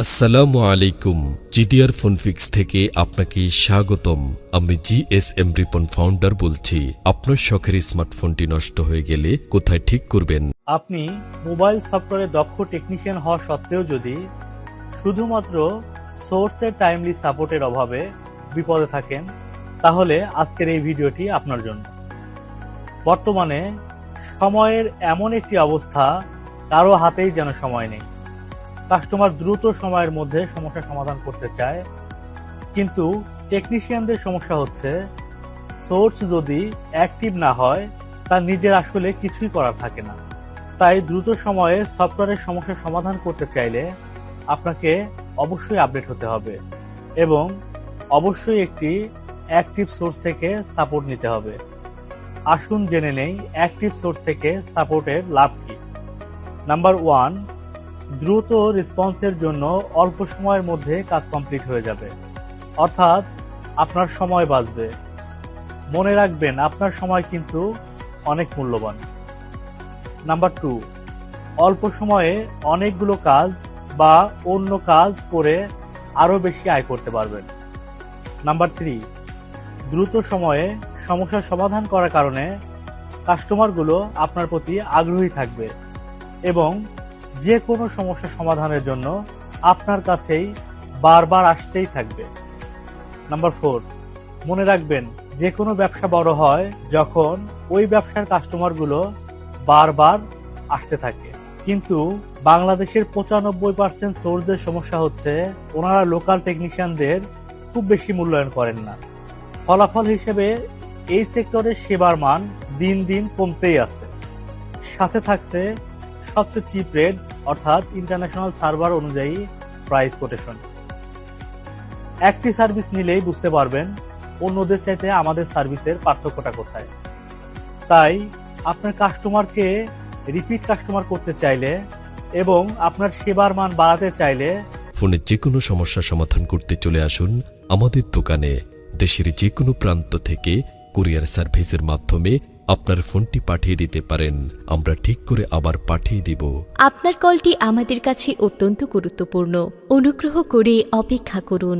আসসালামু আলাইকুম। GTR phone fix থেকে আপনাকে স্বাগতম। আমি জিএসএম রিপন ফাউন্ডার বলছি। আপনার শখের স্মার্টফোনটি নষ্ট হয়ে গেলে কোথায় ঠিক করবেন? আপনি মোবাইল সফটওয়্যারে দক্ষ টেকনিশিয়ান হওয়া সত্ত্বেও যদি শুধুমাত্র সোর্সের টাইমলি সাপোর্টের অভাবে বিপদে থাকেন, তাহলে আজকের এই ভিডিওটি আপনার জন্য। বর্তমানে সময়ের এমন একটি অবস্থা, কারো হাতেই যেন সময় নেই। কাস্টমার দ্রুত সময়ের মধ্যে সমস্যা সমাধান করতে চায়, কিন্তু টেকনিশিয়ানদের সমস্যা হচ্ছে সোর্স যদি অ্যাক্টিভ না হয়, তার নিজের আসলে কিছুই করার থাকে না। তাই দ্রুত সময়ে সফটওয়্যারের সমস্যা সমাধান করতে চাইলে আপনাকে অবশ্যই আপডেট হতে হবে এবং অবশ্যই একটি অ্যাক্টিভ সোর্স থেকে সাপোর্ট নিতে হবে। আসুন জেনে নেই অ্যাক্টিভ সোর্স থেকে সাপোর্টের লাভ কি। নাম্বার 1, দ্রুত রেসপন্সের জন্য অল্প সময়ের মধ্যে কাজ কমপ্লিট হয়ে যাবে, অর্থাৎ আপনার সময় বাঁচবে। মনে রাখবেন, আপনার সময় কিন্তু অনেক মূল্যবান। নাম্বার 2, অল্প সময়ে অনেকগুলো কাজ বা অন্য কাজ করে আরো বেশি আয় করতে পারবেন। নাম্বার 3, দ্রুত সময়ে সমস্যার সমাধান করার কারণে কাস্টমারগুলো আপনার প্রতি আগ্রহী থাকবে এবং যে কোনো সমস্যা সমাধানের জন্য আপনার কাছেই বারবার আসতেই থাকবে। নাম্বার 4, মনে রাখবেন, যে কোনো ব্যবসা বড় হয় যখন ওই ব্যবসার কাস্টমারগুলো বারবার আসতে থাকে। কিন্তু বাংলাদেশের 95% সোর্সদের সমস্যা হচ্ছে ওনারা লোকাল টেকনিশিয়ানদের খুব বেশি মূল্যায়ন করেন না। ফলাফল হিসেবে এই সেক্টরের সেবার মান দিন দিন কমতেই আছে। সাথে থাকছে সবচেয়ে চিপ রেট, অর্থাৎ ইন্টারন্যাশনাল সার্ভার অনুযায়ী প্রাইস কোটেশন। একটি সার্ভিস নিলেই বুঝতে পারবেন অন্যদের চাইতে আমাদের সার্ভিসের পার্থক্যটা কোথায়। তাই আপনার কাস্টমারকে রিপিট কাস্টমার করতে চাইলে এবং আপনার সেবার মান বাড়াতে চাইলে ফোনের যে কোনো সমস্যা সমাধান করতে চলে আসুন আমাদের দোকানে। দেশের যে কোনো প্রান্ত থেকে কুরিয়ার সার্ভিসের মাধ্যমে আপনার ফোনটি পাঠিয়ে দিতে পারেন। আমরা ঠিক করে আবার পাঠিয়ে দিব। আপনার কলটি আমাদের কাছে অত্যন্ত গুরুত্বপূর্ণ। অনুগ্রহ করে অপেক্ষা করুন।